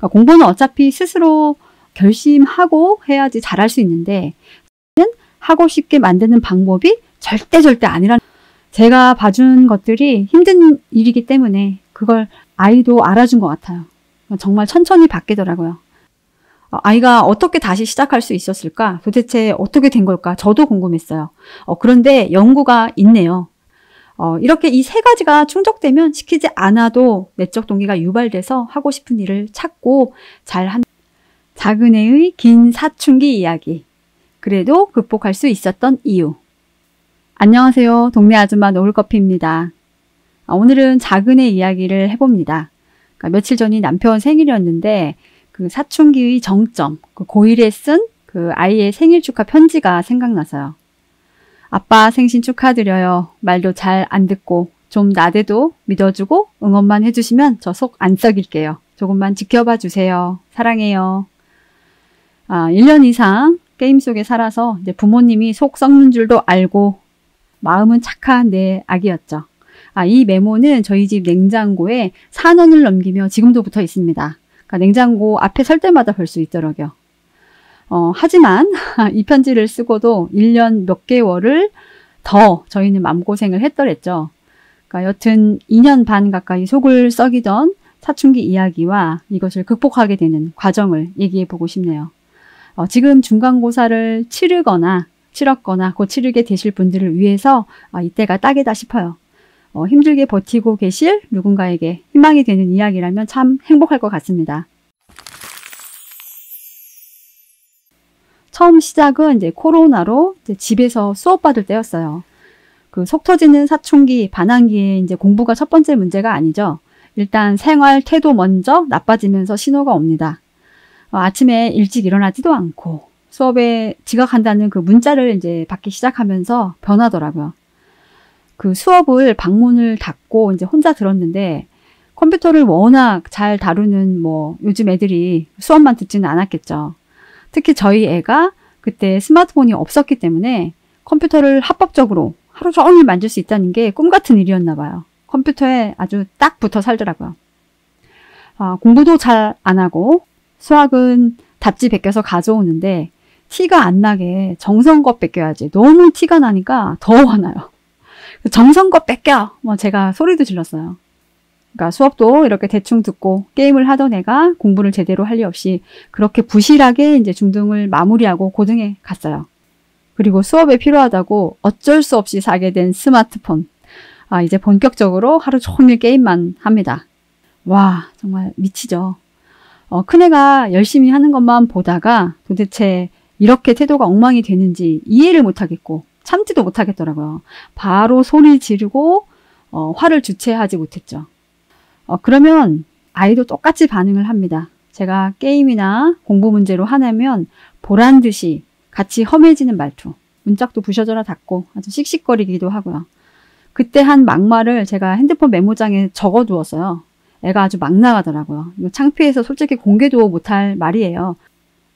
그러니까 공부는 어차피 스스로 결심하고 해야지 잘할 수 있는데 하고 싶게 만드는 방법이 절대 아니라는, 제가 봐준 것들이 힘든 일이기 때문에 그걸 아이도 알아준 것 같아요. 정말 천천히 바뀌더라고요. 아이가 어떻게 다시 시작할 수 있었을까? 도대체 어떻게 된 걸까? 저도 궁금했어요. 그런데 연구가 있네요. 이렇게 이 세 가지가 충족되면 시키지 않아도 내적 동기가 유발돼서 하고 싶은 일을 찾고 잘한 작은 애의 긴 사춘기 이야기. 그래도 극복할 수 있었던 이유. 안녕하세요. 동네 아줌마 노을커피입니다. 오늘은 작은 애 이야기를 해봅니다. 그러니까 며칠 전이 남편 생일이었는데 그 사춘기의 정점, 그 고1에 쓴 그 아이의 생일 축하 편지가 생각나서요. 아빠 생신 축하드려요. 말도 잘 안 듣고 좀 나대도 믿어주고 응원만 해주시면 저 속 안 썩일게요. 조금만 지켜봐 주세요. 사랑해요. 1년 이상 게임 속에 살아서 이제 부모님이 속 썩는 줄도 알고 마음은 착한 내 아기였죠. 이 메모는 저희 집 냉장고에 4년을 넘기며 지금도 붙어 있습니다. 그러니까 냉장고 앞에 설 때마다 볼 수 있더라고요. 하지만 이 편지를 쓰고도 1년 몇 개월을 더 저희는 마음고생을 했더랬죠. 그러니까 여튼 2년 반 가까이 속을 썩이던 사춘기 이야기와 이것을 극복하게 되는 과정을 얘기해 보고 싶네요. 지금 중간고사를 치렀거나 곧 치르게 되실 분들을 위해서 이때가 딱이다 싶어요. 힘들게 버티고 계실 누군가에게 희망이 되는 이야기라면 참 행복할 것 같습니다. 처음 시작은 이제 코로나로 이제 집에서 수업 받을 때였어요. 그 속 터지는 사춘기, 반항기에 이제 공부가 첫 번째 문제가 아니죠. 일단 생활 태도 먼저 나빠지면서 신호가 옵니다. 아침에 일찍 일어나지도 않고 수업에 지각한다는 그 문자를 이제 받기 시작하면서 변하더라고요. 그 수업을 방문을 닫고 이제 혼자 들었는데 컴퓨터를 워낙 잘 다루는 요즘 애들이 수업만 듣지는 않았겠죠. 특히 저희 애가 그때 스마트폰이 없었기 때문에 컴퓨터를 합법적으로 하루 종일 만질 수 있다는 게 꿈 같은 일이었나 봐요. 컴퓨터에 아주 딱 붙어 살더라고요. 공부도 잘 안 하고 수학은 답지 베껴서 가져오는데 티가 안 나게 정성껏 베껴야지. 너무 티가 나니까 더 화나요. 정성껏 뺏겨! 제가 소리도 질렀어요. 그러니까 수업도 이렇게 대충 듣고 게임을 하던 애가 공부를 제대로 할 리 없이 그렇게 부실하게 이제 중등을 마무리하고 고등에 갔어요. 그리고 수업에 필요하다고 어쩔 수 없이 사게 된 스마트폰. 이제 본격적으로 하루 종일 게임만 합니다. 와, 정말 미치죠. 큰애가 열심히 하는 것만 보다가 도대체 이렇게 태도가 엉망이 되는지 이해를 못하겠고 참지도 못하겠더라고요. 바로 소리 지르고 화를 주체하지 못했죠. 그러면 아이도 똑같이 반응을 합니다. 제가 게임이나 공부 문제로 화내면 보란 듯이 같이 험해지는 말투, 문짝도 부셔져라 닫고 아주 씩씩거리기도 하고요. 그때 한 막말을 제가 핸드폰 메모장에 적어두었어요. 애가 아주 막 나가더라고요. 이거 창피해서 솔직히 공개도 못할 말이에요.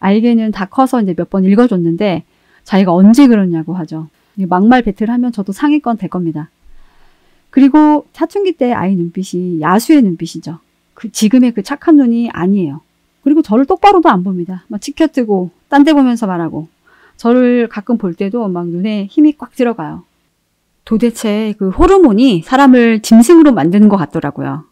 아이에게는 다 커서 이제 몇 번 읽어줬는데 자기가 언제 그러냐고 하죠. 막말 배틀하면 저도 상위권 될 겁니다. 그리고 사춘기 때 아이 눈빛이 야수의 눈빛이죠. 지금의 그 착한 눈이 아니에요. 그리고 저를 똑바로도 안 봅니다. 막 치켜뜨고 딴 데 보면서 말하고 저를 가끔 볼 때도 막 눈에 힘이 꽉 들어가요. 도대체 그 호르몬이 사람을 짐승으로 만드는 것 같더라고요.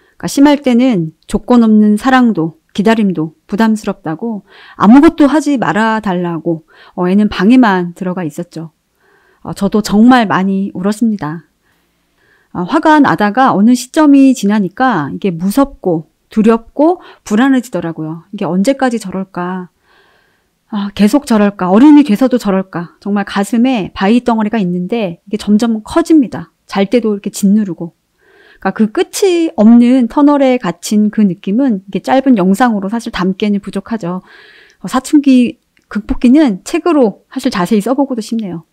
그러니까 심할 때는 조건 없는 사랑도 기다림도 부담스럽다고 아무것도 하지 말아달라고 애는 방에만 들어가 있었죠. 저도 정말 많이 울었습니다. 화가 나다가 어느 시점이 지나니까 이게 무섭고 두렵고 불안해지더라고요. 이게 언제까지 저럴까? 계속 저럴까? 어른이 돼서도 저럴까? 정말 가슴에 바위 덩어리가 있는데 이게 점점 커집니다. 잘 때도 이렇게 짓누르고. 그러니까 그 끝이 없는 터널에 갇힌 그 느낌은 이게 짧은 영상으로 사실 담기에는 부족하죠. 사춘기 극복기는 책으로 사실 자세히 써보고도 싶네요.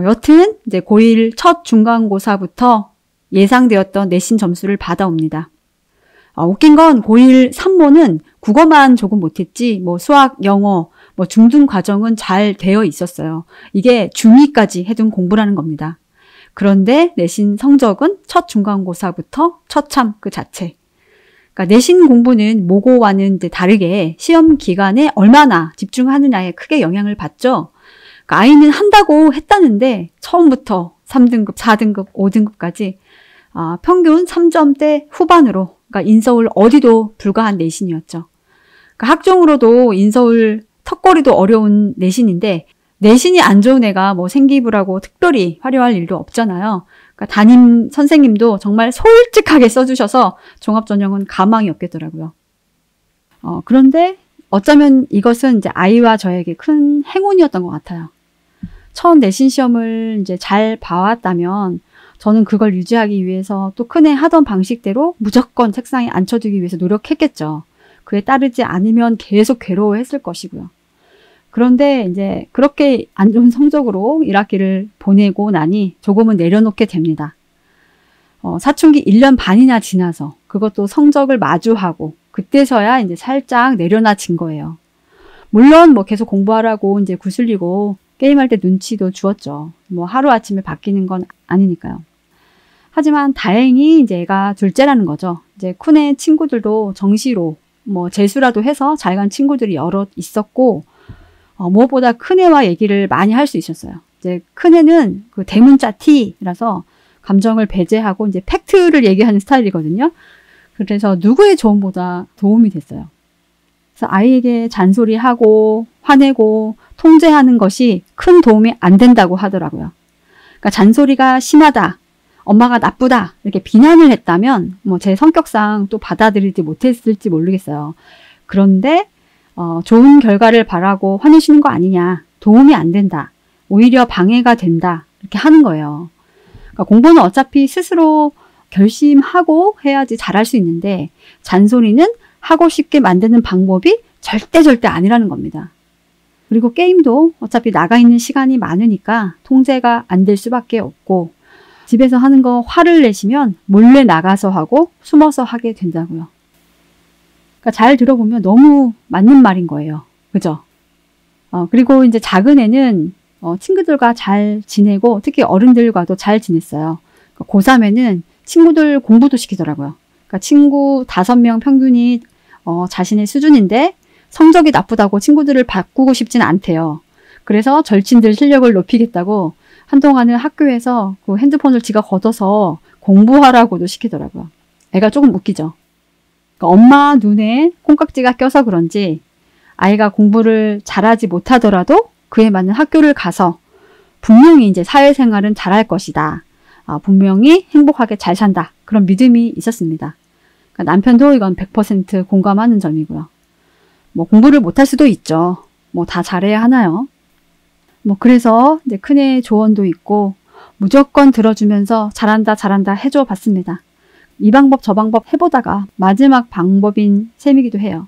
여튼 이제 고1 첫 중간고사부터 예상되었던 내신 점수를 받아옵니다. 웃긴 건 고1 3모는 국어만 조금 못했지 수학, 영어, 중등 과정은 잘 되어 있었어요. 이게 중2까지 해둔 공부라는 겁니다. 그런데 내신 성적은 첫 중간고사부터 처참 그 자체. 그러니까 그러니까 내신 공부는 모고와는 이제 다르게 시험 기간에 얼마나 집중하느냐에 크게 영향을 받죠. 그러니까 아이는 한다고 했다는데 처음부터 3등급, 4등급, 5등급까지 평균 3점대 후반으로, 그러니까 인서울 어디도 불과한 내신이었죠. 그러니까 학종으로도 인서울 턱걸이도 어려운 내신인데 내신이 안 좋은 애가 뭐 생기부라고 특별히 화려할 일도 없잖아요. 그러니까 담임 선생님도 정말 솔직하게 써주셔서 종합전형은 가망이 없겠더라고요. 그런데 어쩌면 이것은 이제 아이와 저에게 큰 행운이었던 것 같아요. 처음 내신 시험을 이제 잘 봐왔다면 저는 그걸 유지하기 위해서 또 큰애 하던 방식대로 무조건 책상에 앉혀두기 위해서 노력했겠죠. 그에 따르지 않으면 계속 괴로워했을 것이고요. 그런데 이제 그렇게 안 좋은 성적으로 1학기를 보내고 나니 조금은 내려놓게 됩니다. 사춘기 1년 반이나 지나서 그것도 성적을 마주하고 그때서야 이제 살짝 내려놔진 거예요. 물론 뭐 계속 공부하라고 이제 구슬리고 게임할 때 눈치도 주었죠. 뭐 하루아침에 바뀌는 건 아니니까요. 하지만 다행히 이제 애가 둘째라는 거죠. 이제 큰애 친구들도 정시로 뭐 재수라도 해서 잘 간 친구들이 여럿 있었고 무엇보다 큰애와 얘기를 많이 할 수 있었어요. 이제 큰애는 그 대문자 T라서 감정을 배제하고 이제 팩트를 얘기하는 스타일이거든요. 그래서 누구의 조언보다 도움이 됐어요. 그래서 아이에게 잔소리하고 화내고 통제하는 것이 큰 도움이 안 된다고 하더라고요. 그러니까 잔소리가 심하다, 엄마가 나쁘다 이렇게 비난을 했다면 뭐 제 성격상 또 받아들이지 못했을지 모르겠어요. 그런데 좋은 결과를 바라고 화내시는 거 아니냐, 도움이 안 된다, 오히려 방해가 된다 이렇게 하는 거예요. 그러니까 공부는 어차피 스스로 결심하고 해야지 잘할 수 있는데 잔소리는 하고 싶게 만드는 방법이 절대 아니라는 겁니다. 그리고 게임도 어차피 나가 있는 시간이 많으니까 통제가 안 될 수밖에 없고 집에서 하는 거 화를 내시면 몰래 나가서 하고 숨어서 하게 된다고요. 그러니까 잘 들어보면 너무 맞는 말인 거예요. 그죠? 그리고 이제 작은 애는 친구들과 잘 지내고 특히 어른들과도 잘 지냈어요. 그러니까 고3에는 친구들 공부도 시키더라고요. 그러니까 친구 5명 평균이 자신의 수준인데 성적이 나쁘다고 친구들을 바꾸고 싶지는 않대요. 그래서 절친들 실력을 높이겠다고 한동안은 학교에서 그 핸드폰을 지가 걷어서 공부하라고도 시키더라고요. 애가 조금 웃기죠. 그러니까 엄마 눈에 콩깍지가 껴서 그런지 아이가 공부를 잘하지 못하더라도 그에 맞는 학교를 가서 분명히 이제 사회생활은 잘할 것이다. 분명히 행복하게 잘 산다. 그런 믿음이 있었습니다. 그러니까 남편도 이건 100% 공감하는 점이고요. 뭐 공부를 못할 수도 있죠. 뭐 다 잘해야 하나요? 뭐 그래서 이제 큰애 조언도 있고 무조건 들어주면서 잘한다 해줘 봤습니다. 이 방법 저 방법 해보다가 마지막 방법인 셈이기도 해요.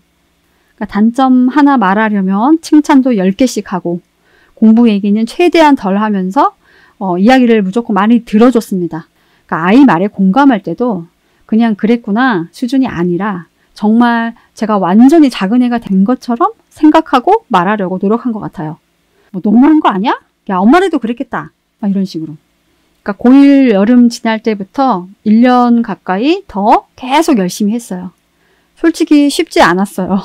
그러니까 단점 하나 말하려면 칭찬도 10개씩 하고 공부 얘기는 최대한 덜 하면서 이야기를 무조건 많이 들어줬습니다. 그러니까 아이 말에 공감할 때도 그냥 그랬구나 수준이 아니라 정말 제가 완전히 작은 애가 된 것처럼 생각하고 말하려고 노력한 것 같아요. 뭐 너무한 거 아니야? 야 엄마라도 그랬겠다. 막 이런 식으로. 그러니까 고1 여름 지날 때부터 1년 가까이 더 계속 열심히 했어요. 솔직히 쉽지 않았어요.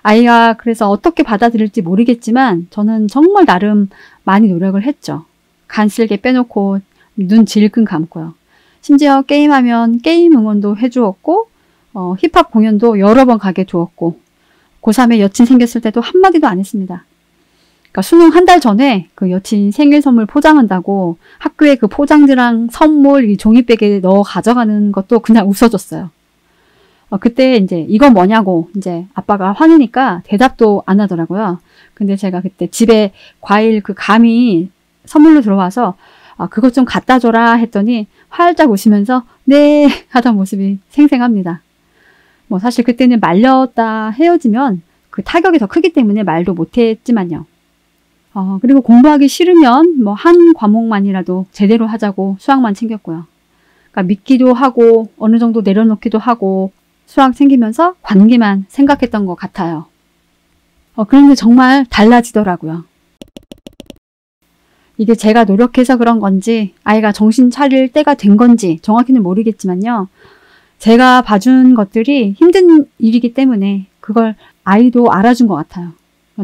아이가 그래서 어떻게 받아들일지 모르겠지만 저는 정말 나름 많이 노력을 했죠. 간쓸게 빼놓고 눈 질끈 감고요. 심지어 게임하면 게임 응원도 해주었고 힙합 공연도 여러 번 가게 두었고 고3에 여친 생겼을 때도 한마디도 안 했습니다. 그러니까 수능 한 달 전에 그 여친 생일 선물 포장한다고 학교에 그 포장지랑 선물 이 종이백에 넣어 가져가는 것도 그냥 웃어줬어요. 그때 이제 이건 뭐냐고 이제 아빠가 화내니까 대답도 안 하더라고요. 근데 제가 그때 집에 과일 그 감이 선물로 들어와서 그것 좀 갖다 줘라 했더니 활짝 웃으면서 네 하던 모습이 생생합니다. 뭐 사실 그때는 말렸다 헤어지면 그 타격이 더 크기 때문에 말도 못했지만요. 그리고 공부하기 싫으면 뭐 한 과목만이라도 제대로 하자고 수학만 챙겼고요. 그러니까 믿기도 하고 어느 정도 내려놓기도 하고 수학 챙기면서 관계만 생각했던 것 같아요. 그런데 정말 달라지더라고요. 이게 제가 노력해서 그런 건지 아이가 정신 차릴 때가 된 건지 정확히는 모르겠지만요. 제가 봐준 것들이 힘든 일이기 때문에 그걸 아이도 알아준 것 같아요.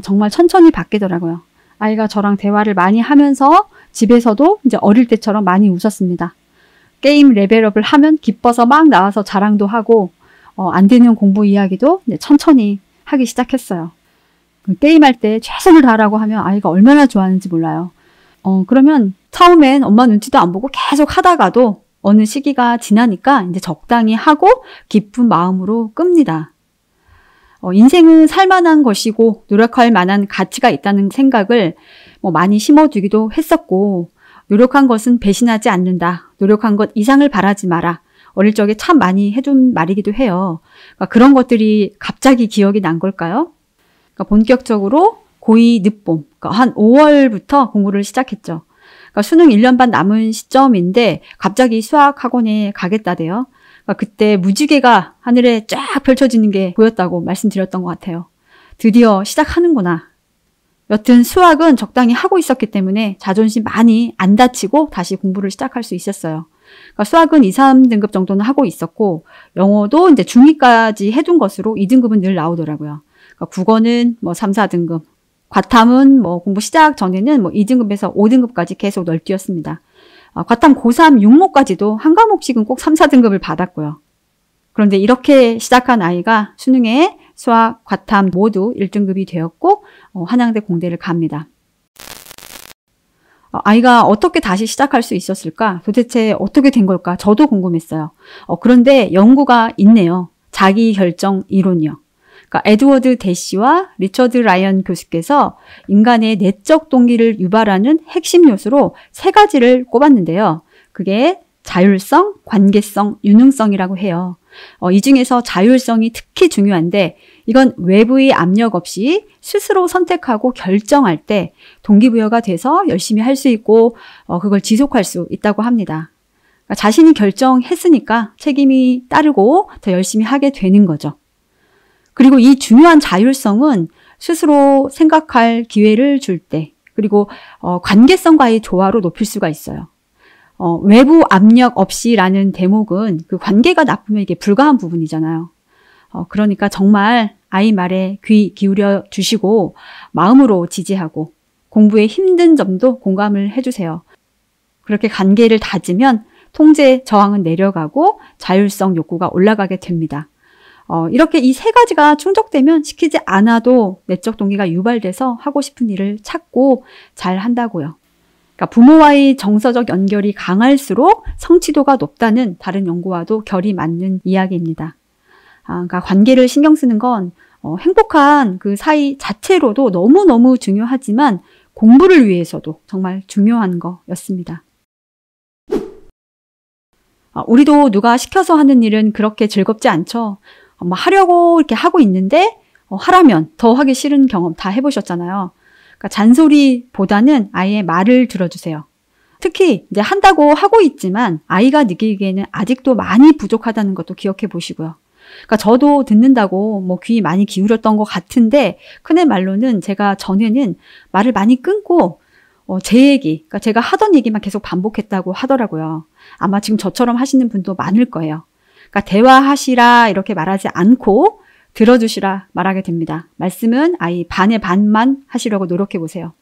정말 천천히 바뀌더라고요. 아이가 저랑 대화를 많이 하면서 집에서도 이제 어릴 때처럼 많이 웃었습니다. 게임 레벨업을 하면 기뻐서 막 나와서 자랑도 하고 안 되는 공부 이야기도 이제 천천히 하기 시작했어요. 게임할 때 최선을 다하라고 하면 아이가 얼마나 좋아하는지 몰라요. 그러면 처음엔 엄마 눈치도 안 보고 계속 하다가도 어느 시기가 지나니까 이제 적당히 하고 기쁜 마음으로 끕니다. 인생은 살만한 것이고 노력할 만한 가치가 있다는 생각을 많이 심어두기도 했었고, 노력한 것은 배신하지 않는다. 노력한 것 이상을 바라지 마라. 어릴 적에 참 많이 해준 말이기도 해요. 그러니까 그런 것들이 갑자기 기억이 난 걸까요? 그러니까 본격적으로 고2 늦봄, 그러니까 한 5월부터 공부를 시작했죠. 그러니까 수능 1년 반 남은 시점인데 갑자기 수학학원에 가겠다대요. 그러니까 그때 무지개가 하늘에 쫙 펼쳐지는 게 보였다고 말씀드렸던 것 같아요. 드디어 시작하는구나. 여튼 수학은 적당히 하고 있었기 때문에 자존심 많이 안 다치고 다시 공부를 시작할 수 있었어요. 그러니까 수학은 2, 3등급 정도는 하고 있었고, 영어도 이제 중2까지 해둔 것으로 2등급은 늘 나오더라고요. 그러니까 국어는 3, 4등급, 과탐은 공부 시작 전에는 2등급에서 5등급까지 계속 널뛰었습니다. 과탐 고3 육모까지도 한 과목씩은 꼭 3, 4등급을 받았고요. 그런데 이렇게 시작한 아이가 수능에 수학, 과탐 모두 1등급이 되었고 한양대 공대를 갑니다. 아이가 어떻게 다시 시작할 수 있었을까? 도대체 어떻게 된 걸까? 저도 궁금했어요. 그런데 연구가 있네요. 자기결정 이론이요. 그러니까 에드워드 대시와 리처드 라이언 교수께서 인간의 내적 동기를 유발하는 핵심 요소로 3가지를 꼽았는데요. 그게 자율성, 관계성, 유능성이라고 해요. 이 중에서 자율성이 특히 중요한데, 이건 외부의 압력 없이 스스로 선택하고 결정할 때 동기부여가 돼서 열심히 할 수 있고 그걸 지속할 수 있다고 합니다. 그러니까 자신이 결정했으니까 책임이 따르고 더 열심히 하게 되는 거죠. 그리고 이 중요한 자율성은 스스로 생각할 기회를 줄 때, 그리고 관계성과의 조화로 높일 수가 있어요. 외부 압력 없이라는 대목은 그 관계가 나쁘면 이게 불가한 부분이잖아요. 그러니까 정말 아이 말에 귀 기울여 주시고 마음으로 지지하고 공부에 힘든 점도 공감을 해주세요. 그렇게 관계를 다지면 통제 저항은 내려가고 자율성 욕구가 올라가게 됩니다. 이렇게 이 3가지가 충족되면 시키지 않아도 내적 동기가 유발돼서 하고 싶은 일을 찾고 잘 한다고요. 그러니까 부모와의 정서적 연결이 강할수록 성취도가 높다는 다른 연구와도 결이 맞는 이야기입니다. 그러니까 관계를 신경 쓰는 건 행복한 그 사이 자체로도 너무너무 중요하지만 공부를 위해서도 정말 중요한 거였습니다. 우리도 누가 시켜서 하는 일은 그렇게 즐겁지 않죠. 하려고 이렇게 하고 있는데 하라면 더 하기 싫은 경험 다 해보셨잖아요. 그러니까 잔소리보다는 아이의 말을 들어주세요. 특히 이제 한다고 하고 있지만 아이가 느끼기에는 아직도 많이 부족하다는 것도 기억해 보시고요. 그러니까 저도 듣는다고 귀 많이 기울였던 것 같은데, 큰애 말로는 제가 전에는 말을 많이 끊고 제 얘기, 그러니까 제가 하던 얘기만 계속 반복했다고 하더라고요. 아마 지금 저처럼 하시는 분도 많을 거예요. 그러니까 대화하시라 이렇게 말하지 않고 들어주시라 말하게 됩니다. 말씀은 아이 반의 반만 하시려고 노력해 보세요.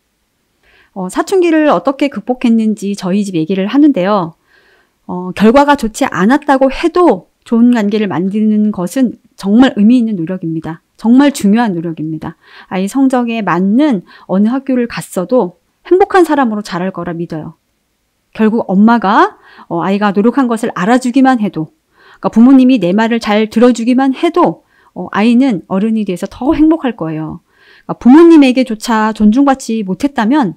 사춘기를 어떻게 극복했는지 저희 집 얘기를 하는데요. 결과가 좋지 않았다고 해도 좋은 관계를 만드는 것은 정말 의미 있는 노력입니다. 정말 중요한 노력입니다. 아이 성적에 맞는 어느 학교를 갔어도 행복한 사람으로 자랄 거라 믿어요. 결국 엄마가 아이가 노력한 것을 알아주기만 해도, 그러니까 부모님이 내 말을 잘 들어주기만 해도 아이는 어른이 돼서 더 행복할 거예요. 그러니까 부모님에게조차 존중받지 못했다면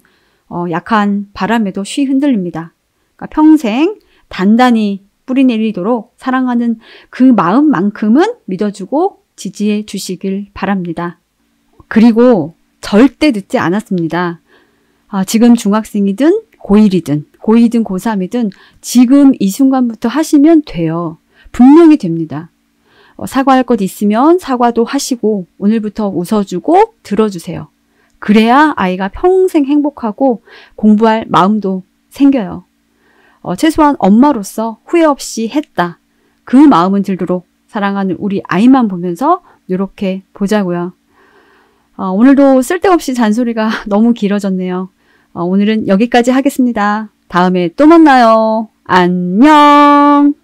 약한 바람에도 쉬 흔들립니다. 그러니까 평생 단단히 뿌리내리도록 사랑하는 그 마음만큼은 믿어주고 지지해 주시길 바랍니다. 그리고 절대 늦지 않았습니다. 지금 중학생이든 고1이든 고2든 고3이든 지금 이 순간부터 하시면 돼요. 분명히 됩니다. 사과할 것 있으면 사과도 하시고 오늘부터 웃어주고 들어주세요. 그래야 아이가 평생 행복하고 공부할 마음도 생겨요. 최소한 엄마로서 후회 없이 했다. 그 마음은 들도록 사랑하는 우리 아이만 보면서 이렇게 보자고요. 오늘도 쓸데없이 잔소리가 너무 길어졌네요. 오늘은 여기까지 하겠습니다. 다음에 또 만나요. 안녕.